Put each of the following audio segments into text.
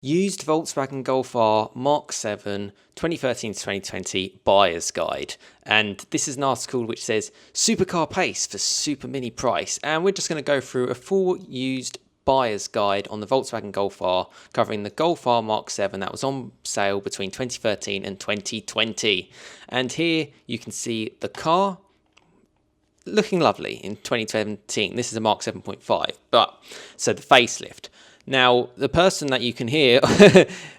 Used Volkswagen Golf R Mk7 2013 to 2020 buyer's guide. And this is an article which says supercar pace for super mini price. And we're just going to go through a full used buyer's guide on the Volkswagen Golf R, covering the Golf R Mk7 that was on sale between 2013 and 2020. And here you can see the car looking lovely in 2017. This is a Mark 7.5, but so the facelift. Now, the person that you can hear,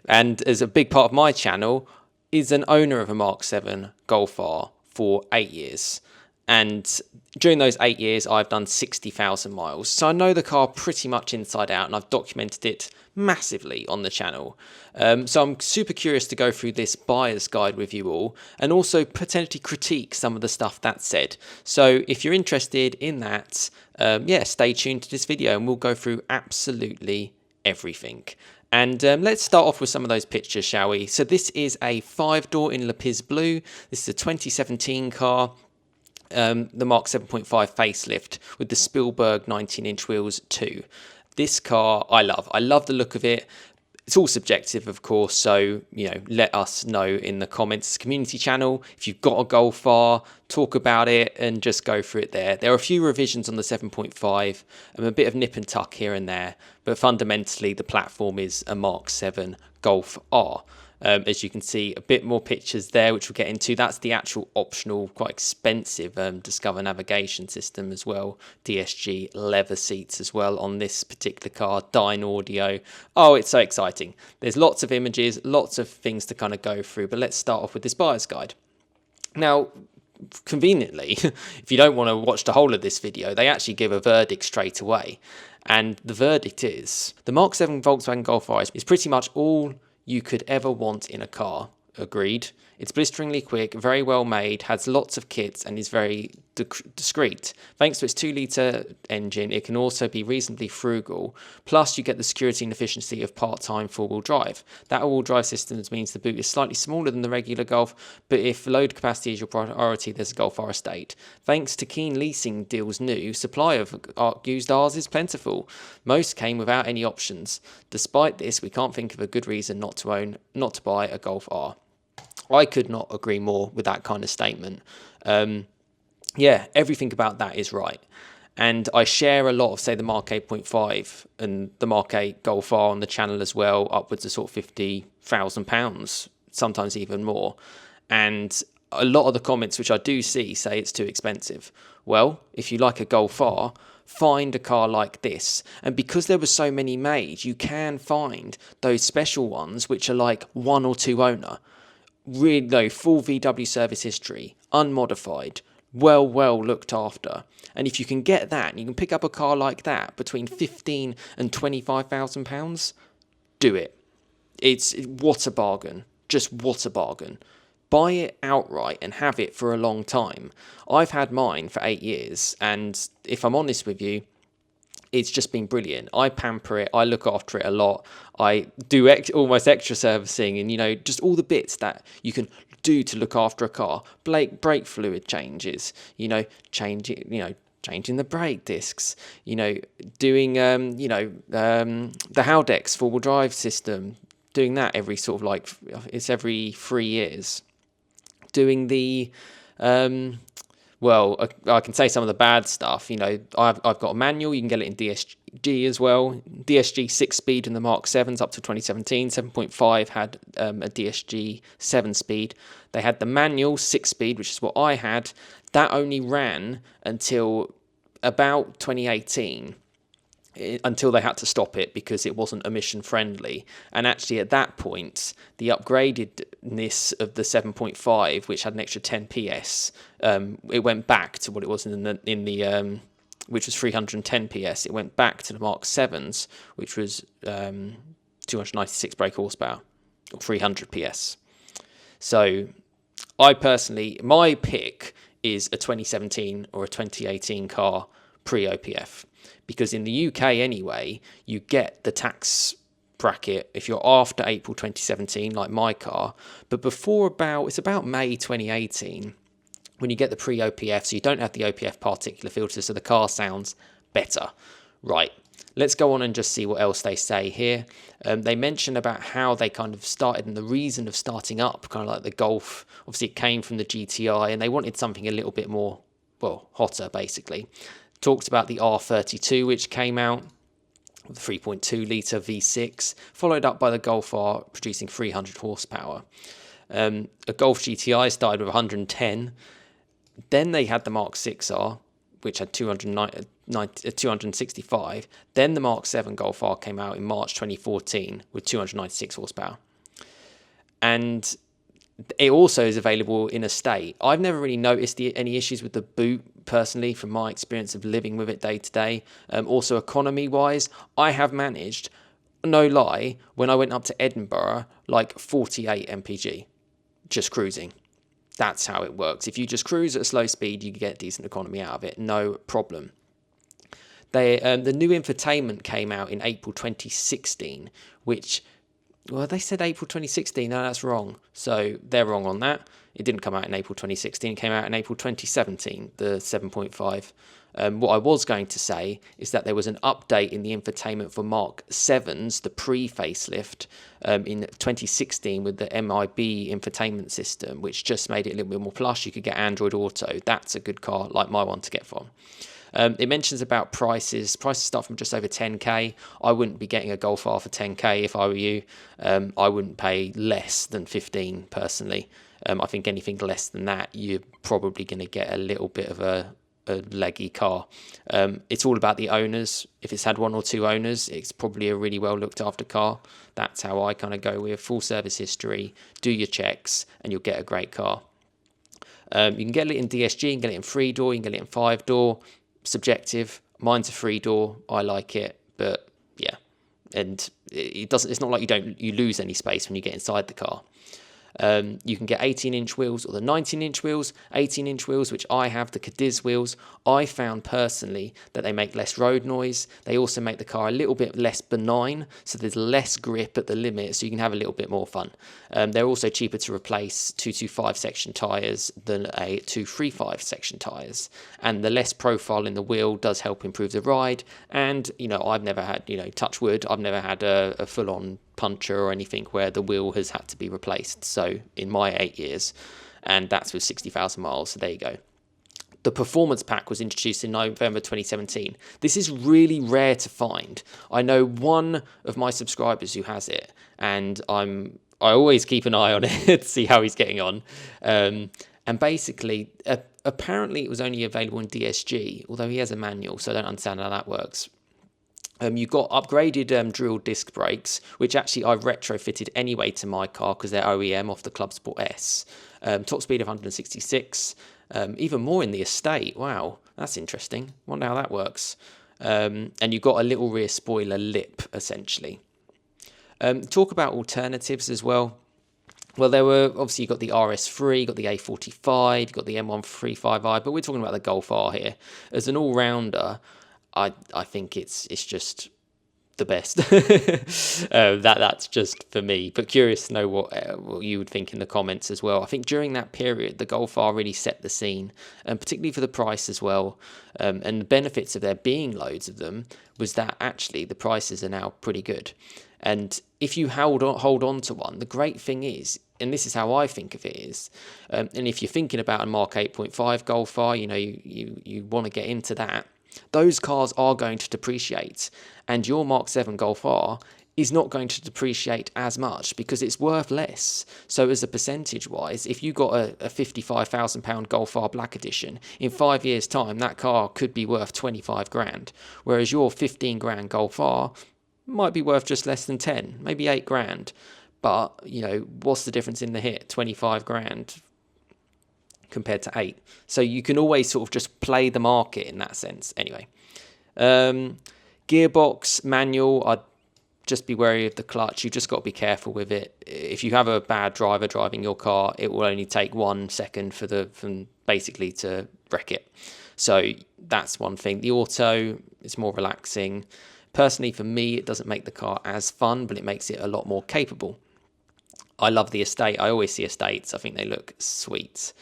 and is a big part of my channel, is an owner of a Mark 7 Golf R for 8 years. And during those 8 years, I've done 60,000 miles. So I know the car pretty much inside out, and I've documented it massively on the channel. So I'm super curious to go through this buyer's guide with you all, and also potentially critique some of the stuff that's said. So if you're interested in that, stay tuned to this video, and we'll go through absolutely everything. And let's start off with some of those pictures, shall we? So this is a 5-door in Lapis Blue. This is a 2017 car. The Mark 7.5 facelift with the Spielberg 19-inch wheels too. This car I love. I love the look of it. It's all subjective, of course, so, let us know in the comments. It's a community channel. If you've got a Golf R, talk about it and just go through it there. There are a few revisions on the 7.5 and a bit of nip and tuck here and there, but fundamentally the platform is a Mark 7 Golf R. As you can see, a bit more pictures there, which we'll get into. That's the actual optional, quite expensive Discover navigation system as well. DSG leather seats as well on this particular car. Dyne audio. Oh, it's so exciting. There's lots of images, lots of things to kind of go through. But let's start off with this buyer's guide. Now, conveniently, if you don't want to watch the whole of this video, they actually give a verdict straight away. And the verdict is, the Mark 7 Volkswagen Golf R is pretty much all you could ever want in a car. Agreed. It's blisteringly quick, very well made, has lots of kits, and is very discreet. Thanks to its 2-litre engine, it can also be reasonably frugal. Plus, you get the security and efficiency of part-time four-wheel drive. That all-wheel drive system means the boot is slightly smaller than the regular Golf, but if load capacity is your priority, there's a Golf R Estate. Thanks to keen leasing deals new, supply of used Rs is plentiful. Most came without any options. Despite this, we can't think of a good reason not to buy a Golf R. I could not agree more with that kind of statement. Everything about that is right. And I share a lot of, say, the Mark 8.5 and the Mark 8 Golf R on the channel as well, upwards of sort of £50,000, sometimes even more. And a lot of the comments which I do see say it's too expensive. Well, if you like a Golf R, find a car like this. And because there were so many made, you can find those special ones which are like 1 or 2 owner. Really full VW service history, unmodified, well looked after. And if you can get that, and you can pick up a car like that between £15,000 and £25,000, do it. What a bargain. Just what a bargain. Buy it outright and have it for a long time. I've had mine for 8 years, and if I'm honest with you, it's just been brilliant. I pamper it. I look after it a lot. I do almost extra servicing and, just all the bits that you can do to look after a car. Brake fluid changes, changing the brake discs, doing, the Haldex four-wheel drive system, doing that every sort of it's every 3 years. Doing the, I can say some of the bad stuff. I've got a manual. You can get it in DSG as well. DSG 6-speed in the Mark 7s up to 2017. 7.5 had a DSG 7-speed. They had the manual 6-speed, which is what I had. That only ran until about 2018. Until they had to stop it because it wasn't emission friendly. And actually at that point, the upgradedness of the 7.5, which had an extra 10 PS, it went back to what it was in the which was 310 PS. It went back to the Mark 7s, which was 296 brake horsepower, or 300 PS. So I personally, my pick is a 2017 or a 2018 car pre-OPF. Because in the UK anyway, you get the tax bracket if you're after April 2017, like my car. But it's about May 2018, when you get the pre-OPF, so you don't have the OPF particular filter, so the car sounds better. Right, Let's go on and just see what else they say here. They mention about how they kind of started and the reason of starting up, kind of like the Golf. Obviously, it came from the GTI and they wanted something a little bit more, well, hotter, basically. Talked about the R32, which came out with a 3.2 litre V6, followed up by the Golf R producing 300 horsepower. A Golf GTI started with 110. Then they had the Mark 6R, which had 265. Then the Mark 7 Golf R came out in March 2014 with 296 horsepower. And it also is available in estate. I've never really noticed any issues with the boot personally from my experience of living with it day to day. Also economy wise, I have managed, no lie, when I went up to Edinburgh, like 48 mpg, just cruising. That's how it works. If you just cruise at a slow speed, you get decent economy out of it, no problem. The new infotainment came out in April 2016, which, well, they said April 2016. No, that's wrong. So they're wrong on that. It didn't come out in April 2016. It came out in April 2017, the 7.5. What I was going to say is that there was an update in the infotainment for Mark 7s, the pre-facelift, in 2016 with the MIB infotainment system, which just made it a little bit more plush. You could get Android Auto. That's a good car, like my one, to get from. It mentions about prices. Prices start from just over 10k. I wouldn't be getting a Golf R for 10k if I were you. I wouldn't pay less than 15 personally. I think anything less than that, you're probably going to get a little bit of a leggy car. It's all about the owners. If it's had one or two owners, it's probably a really well looked after car. That's how I kind of go with full service history, do your checks, and you'll get a great car. You can get it in DSG, you can get it in 3-door, you can get it in 5-door. Subjective. Mine's a 3-door. I like it, but yeah, and it doesn't. It's not like you lose any space when you get inside the car. You can get 18-inch wheels or the 19-inch wheels. 18-inch wheels, which I have, the Cadiz wheels. I found personally that they make less road noise. They also make the car a little bit less benign, so there's less grip at the limit, so you can have a little bit more fun. They're also cheaper to replace 225 section tyres than a 235 section tyres, and the less profile in the wheel does help improve the ride. And I've never had, touch wood, I've never had a full-on puncture or anything where the wheel has had to be replaced, so in my 8 years, and that's with 60,000 miles, so there you go. The performance pack was introduced in November 2017. This is really rare to find. I know one of my subscribers who has it, and I always keep an eye on it to see how he's getting on. And basically, apparently it was only available in DSG, although he has a manual, so I don't understand how that works. You've got upgraded drilled disc brakes, which actually I've retrofitted anyway to my car because they're OEM off the Club Sport S. Top speed of 166, even more in the estate. Wow, that's interesting. Wonder how that works. And you've got a little rear spoiler lip, essentially. Talk about alternatives as well. Well, there were, obviously, you've got the RS3, you've got the A45, you've got the M135i, but we're talking about the Golf R here. As an all-rounder, I think it's just the best. That's just for me. But curious to know what you would think in the comments as well. I think during that period, the Golf R really set the scene, and particularly for the price as well. And the benefits of there being loads of them was that actually the prices are now pretty good. And if you hold on to one, the great thing is, and this is how I think of it is, and if you're thinking about a Mark 8.5 Golf R, you want to get into that. Those cars are going to depreciate, and your Mark 7 Golf R is not going to depreciate as much because it's worth less. So as a percentage wise, if you got a £55,000 Golf R Black Edition, in 5 years time that car could be worth 25 grand, whereas your 15 grand Golf R might be worth just less than 10, maybe 8 grand. But what's the difference in the hit? 25 grand compared to 8. So you can always sort of just play the market in that sense. Anyway, gearbox, manual, I'd just be wary of the clutch. You've just got to be careful with it. If you have a bad driver driving your car, it will only take 1 second from basically to wreck it. So that's one thing. The auto is more relaxing. Personally, for me, it doesn't make the car as fun, but it makes it a lot more capable. I love the estate. I always see estates. I think they look sweet.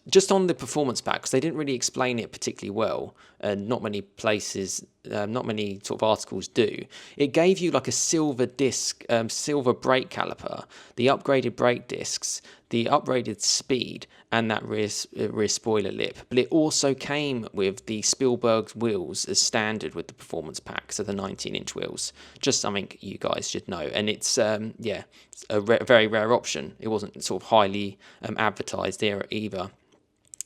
Just on the performance pack, because they didn't really explain it particularly well, and not many places not many sort of articles do. It gave you like a silver disc, silver brake caliper, the upgraded brake discs, the upgraded speed, and that rear spoiler lip. But it also came with the Spielberg wheels as standard with the performance pack, so the 19-inch wheels. Just something you guys should know. And it's yeah, it's a very rare option. It wasn't sort of highly advertised there either.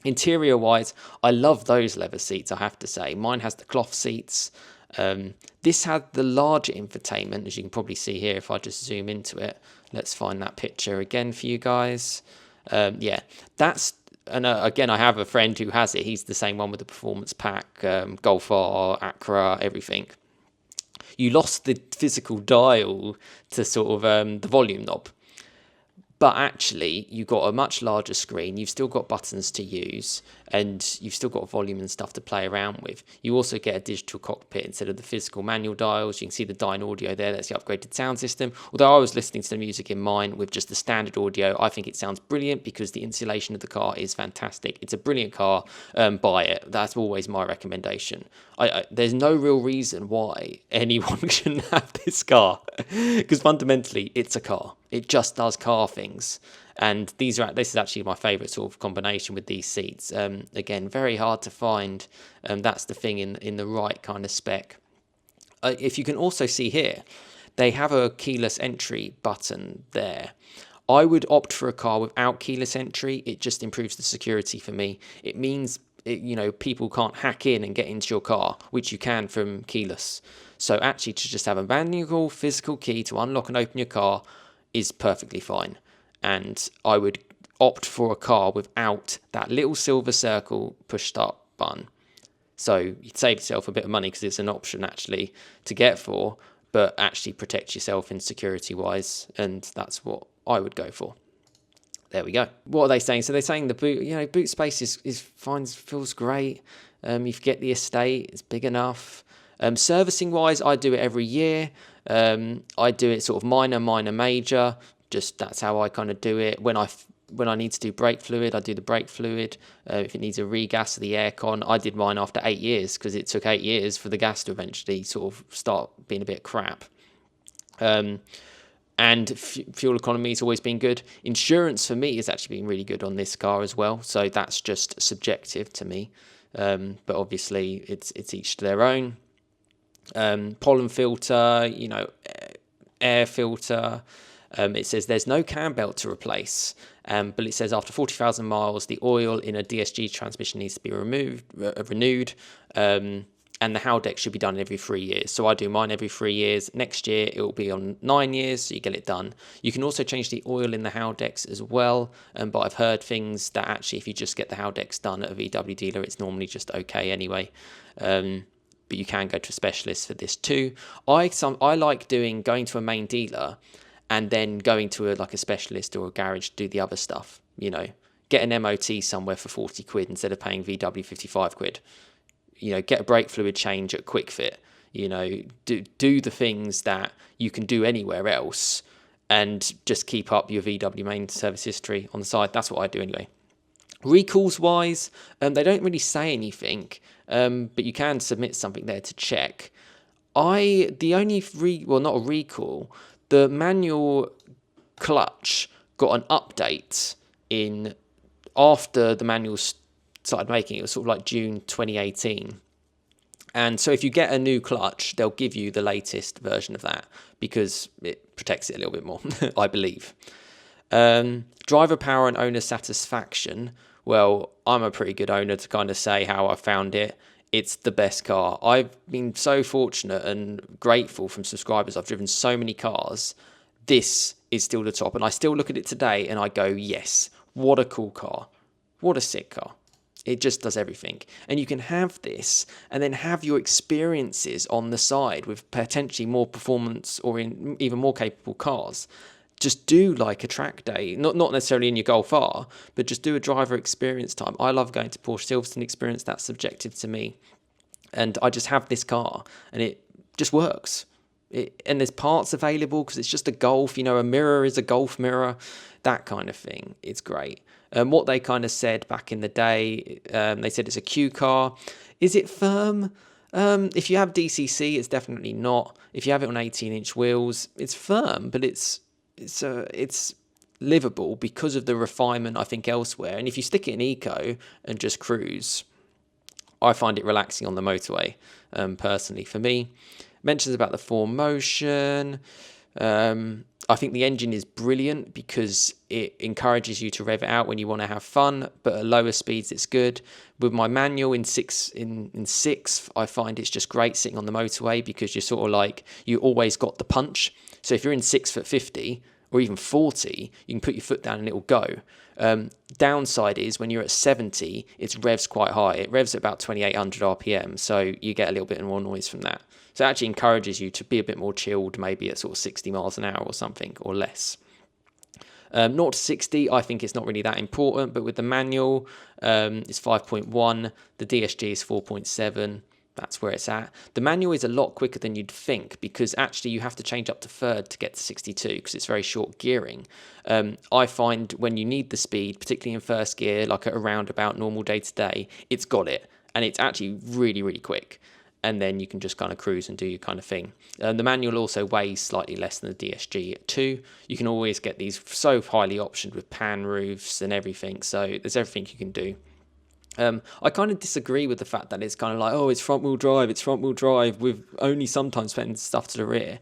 Interior wise, I love those leather seats, I have to say. Mine has the cloth seats. This had the larger infotainment, as you can probably see here if I just zoom into it. Let's find that picture again for you guys. Yeah, that's, and again, I have a friend who has it. He's the same one with the performance pack, Golf R, Acura, everything. You lost the physical dial to sort of the volume knob. But actually, you've got a much larger screen. You've still got buttons to use, and you've still got volume and stuff to play around with. You also get a digital cockpit instead of the physical manual dials. You can see the Dyne audio there. That's the upgraded sound system. Although I was listening to the music in mine with just the standard audio, I think it sounds brilliant because the insulation of the car is fantastic. It's a brilliant car. Buy it. That's always my recommendation. There's no real reason why anyone shouldn't have this car because fundamentally it's a car. It just does car things, and this is actually my favourite sort of combination with these seats. Again, very hard to find. That's the thing in the right kind of spec. If you can also see here, they have a keyless entry button there. I would opt for a car without keyless entry. It just improves the security for me. It means people can't hack in and get into your car, which you can from keyless. So actually, to just have a manual physical key to unlock and open your car is perfectly fine. And I would opt for a car without that little silver circle push start button. So you'd save yourself a bit of money because it's an option actually to get for, but actually protect yourself in security wise, and that's what I would go for. There we go. What are they saying? So they're saying the boot, boot space is fine, feels great. You get the estate, it's big enough. Servicing wise, I do it every year. I do it sort of minor, major. Just that's how I kind of do it. When I need to do brake fluid, I do the brake fluid. If it needs a regas of the aircon, I did mine after 8 years because it took 8 years for the gas to eventually sort of start being a bit crap. And fuel economy has always been good. Insurance for me has actually been really good on this car as well. So that's just subjective to me. But obviously it's each to their own. Pollen filter, air filter. It says there's no cam belt to replace, but it says after 40,000 miles, the oil in a DSG transmission needs to be renewed, and the Haldex should be done every 3 years. So I do mine every 3 years. Next year, it will be on 9 years, so you get it done. You can also change the oil in the Haldex as well, but I've heard things that actually if you just get the Haldex done at a VW dealer, it's normally just okay anyway. But you can go to a specialist for this too. I like going to a main dealer and then going to a specialist or a garage to do the other stuff. Get an MOT somewhere for 40 quid instead of paying VW 55 quid. Get a brake fluid change at Quick Fit. Do the things that you can do anywhere else and just keep up your VW main service history on the side. That's what I do anyway. Recalls wise, they don't really say anything, but you can submit something there to check. Not a recall, the manual clutch got an update after the manual started making it. It was sort of like June 2018. And so if you get a new clutch, they'll give you the latest version of that because it protects it a little bit more, I believe. Driver power and owner satisfaction. Well, I'm a pretty good owner to kind of say how I found it. It's the best car. I've been so fortunate and grateful from subscribers. I've driven so many cars. This is still the top. And I still look at it today and I go, yes, what a cool car. What a sick car. It just does everything. And you can have this and then have your experiences on the side with potentially more performance or in even more capable cars. Just do like a track day, not necessarily in your Golf R, but just do a driver experience time. I love going to Porsche Silverstone experience. That's subjective to me. And I just have this car and it just works. And there's parts available because it's just a Golf, a mirror is a Golf mirror, that kind of thing. It's great. What they kind of said back in the day, they said it's a Q car. Is it firm? If you have DCC, it's definitely not. If you have it on 18-inch wheels, it's firm, but it's livable because of the refinement I think elsewhere. And if you stick it in eco and just cruise, I find it relaxing on the motorway. Personally, for me, mentions about the 4Motion. I think the engine is brilliant because it encourages you to rev it out when you want to have fun, but at lower speeds it's good. With my manual in six, I find it's just great sitting on the motorway because you're sort of like, you always got the punch. So if you're in 6 at 50 or even 40, you can put your foot down and it will go. Downside is when you're at 70, it revs quite high. It revs at about 2800 RPM, so you get a little bit more noise from that. So it actually encourages you to be a bit more chilled, maybe at sort of 60 miles an hour or something, or less. 0 to 60, I think it's not really that important, but with the manual, it's 5.1, the DSG is 4.7, that's where it's at. The manual is a lot quicker than you'd think because actually you have to change up to third to get to 62 because it's very short gearing. I find when you need the speed, particularly in first gear, like at a roundabout normal day to day, it's got it. And it's actually really, really quick. And then you can just kind of cruise and do your kind of thing. The manual also weighs slightly less than the DSG at 2. You can always get these so highly optioned with pan roofs and everything. So there's everything you can do. I kind of disagree with the fact that it's kind of like, oh, it's front wheel drive with only sometimes putting stuff to the rear.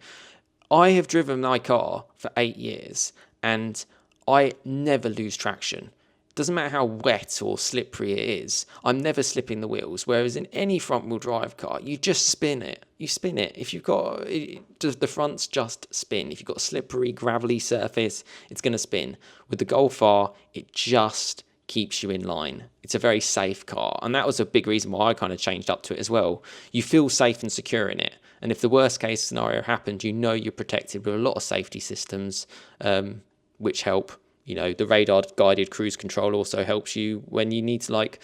I have driven my car for 8 years and I never lose traction. Doesn't matter how wet or slippery it is, I'm never slipping the wheels. Whereas in any front wheel drive car, you just spin it. You spin it. If you've got, the fronts just spin. If you've got a slippery, gravelly surface, it's going to spin. With the Golf R, it just keeps you in line. It's a very safe car. And that was a big reason why I kind of changed up to it as well. You feel safe and secure in it. And if the worst case scenario happened, you know you're protected with a lot of safety systems, which help. You know, the radar guided cruise control also helps you when you need to, like,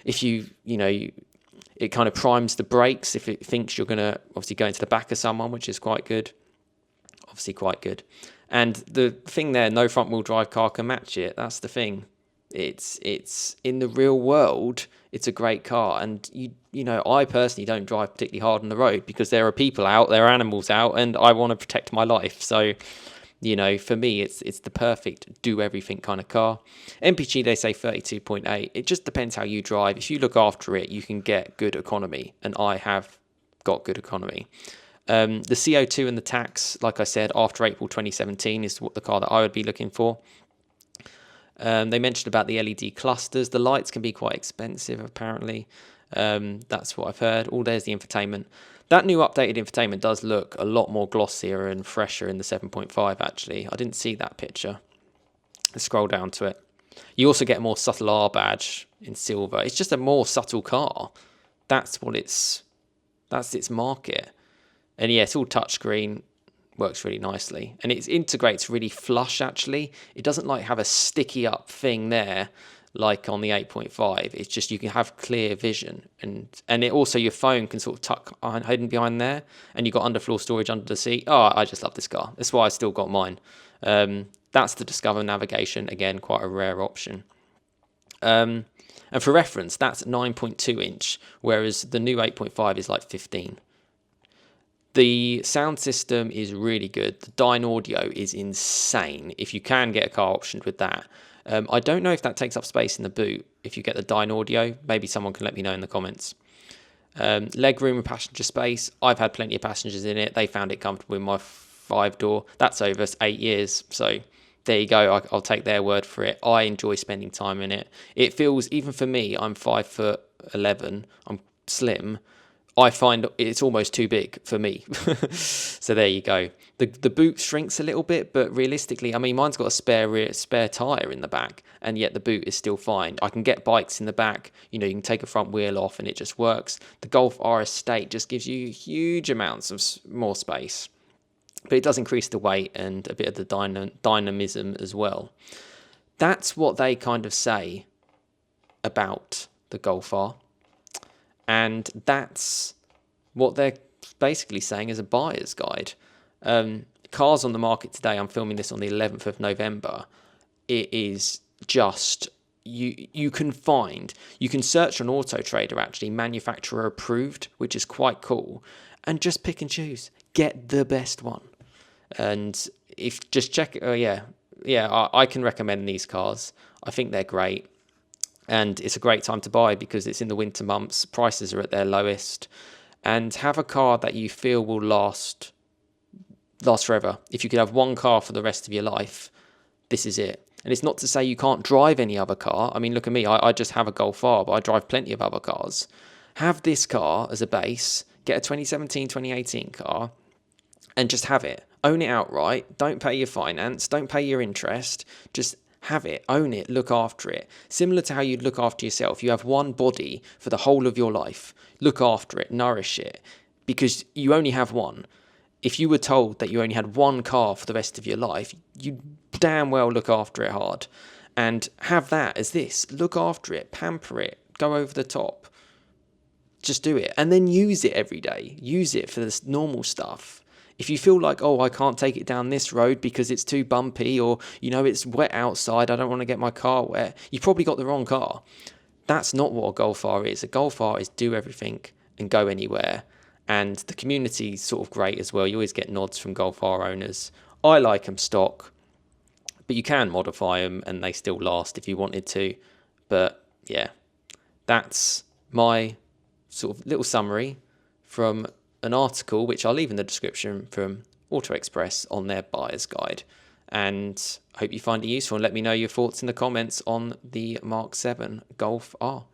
if it kind of primes the brakes if it thinks you're going to obviously go into the back of someone, which is quite good. Obviously quite good. And the thing there, no front wheel drive car can match it. That's the thing. It's in the real world, it's a great car. And you know, I personally don't drive particularly hard on the road because there are people out, there are animals out, and I want to protect my life. So, you know, for me, it's the perfect do everything kind of car. MPG, they say 32.8. It just depends how you drive. If you look after it, you can get good economy, and I have got good economy. The CO2 and the tax, like I said, after April 2017 is what the car that I would be looking for. They mentioned about the LED clusters. The lights can be quite expensive, apparently. That's what I've heard. There's the infotainment. That new updated infotainment does look a lot more glossier and fresher in the 7.5, actually. I didn't see that picture. Let's scroll down to it. You also get a more subtle R badge in silver. It's just a more subtle car. That's its market. And yeah, it's all touchscreen. Works really nicely. And it integrates really flush, actually. It doesn't like have a sticky up thing there like on the 8.5. It's just you can have clear vision, and it also, your phone can sort of tuck hidden behind there, and you've got underfloor storage under the seat. Oh, I just love this car. That's why I still got mine. That's the Discover navigation. Again, quite a rare option. And for reference, that's 9.2 inch, whereas the new 8.5 is like 15. The sound system is really good. The Dyne audio is insane if you can get a car optioned with that. I don't know if that takes up space in the boot. If you get the Dyne audio, maybe someone can let me know in the comments. Legroom and passenger space. I've had plenty of passengers in it. They found it comfortable in my 5-door. That's over 8 years. So there you go. I'll take their word for it. I enjoy spending time in it. It feels, even for me, I'm 5'11". I'm slim. I find it's almost too big for me. So there you go. The boot shrinks a little bit, but realistically, I mean, mine's got a spare tyre in the back, and yet the boot is still fine. I can get bikes in the back. You know, you can take a front wheel off, and it just works. The Golf R Estate just gives you huge amounts of more space, but it does increase the weight and a bit of the dynamism as well. That's what they kind of say about the Golf R. And that's what they're basically saying as a buyer's guide. Cars on the market today, I'm filming this on the 11th of November. It is just you can search on Auto Trader, actually manufacturer approved, which is quite cool, and just pick and choose, get the best one. And if just check, I can recommend these cars. I think they're great, and it's a great time to buy because it's in the winter months, prices are at their lowest, and have a car that you feel will last forever. If you could have one car for the rest of your life, this is it. And it's not to say you can't drive any other car. I mean, look at me. I just have a Golf R, but I drive plenty of other cars. Have this car as a base. Get a 2017, 2018 car and just have it. Own it outright. Don't pay your finance. Don't pay your interest. Just have it. Own it. Look after it. Similar to how you'd look after yourself. You have one body for the whole of your life. Look after it. Nourish it. Because you only have one. If you were told that you only had one car for the rest of your life, you'd damn well look after it hard. And have that as this. Look after it, pamper it, go over the top. Just do it. And then use it every day. Use it for this normal stuff. If you feel like, oh, I can't take it down this road because it's too bumpy, or, it's wet outside, I don't want to get my car wet, you've probably got the wrong car. That's not what a Golf R is. A Golf R is do everything and go anywhere. And the community's sort of great as well. You always get nods from Golf R owners. I like them stock, but you can modify them and they still last if you wanted to. But yeah, that's my sort of little summary from an article, which I'll leave in the description, from Auto Express on their buyer's guide. And I hope you find it useful, and let me know your thoughts in the comments on the Mk7 Golf R.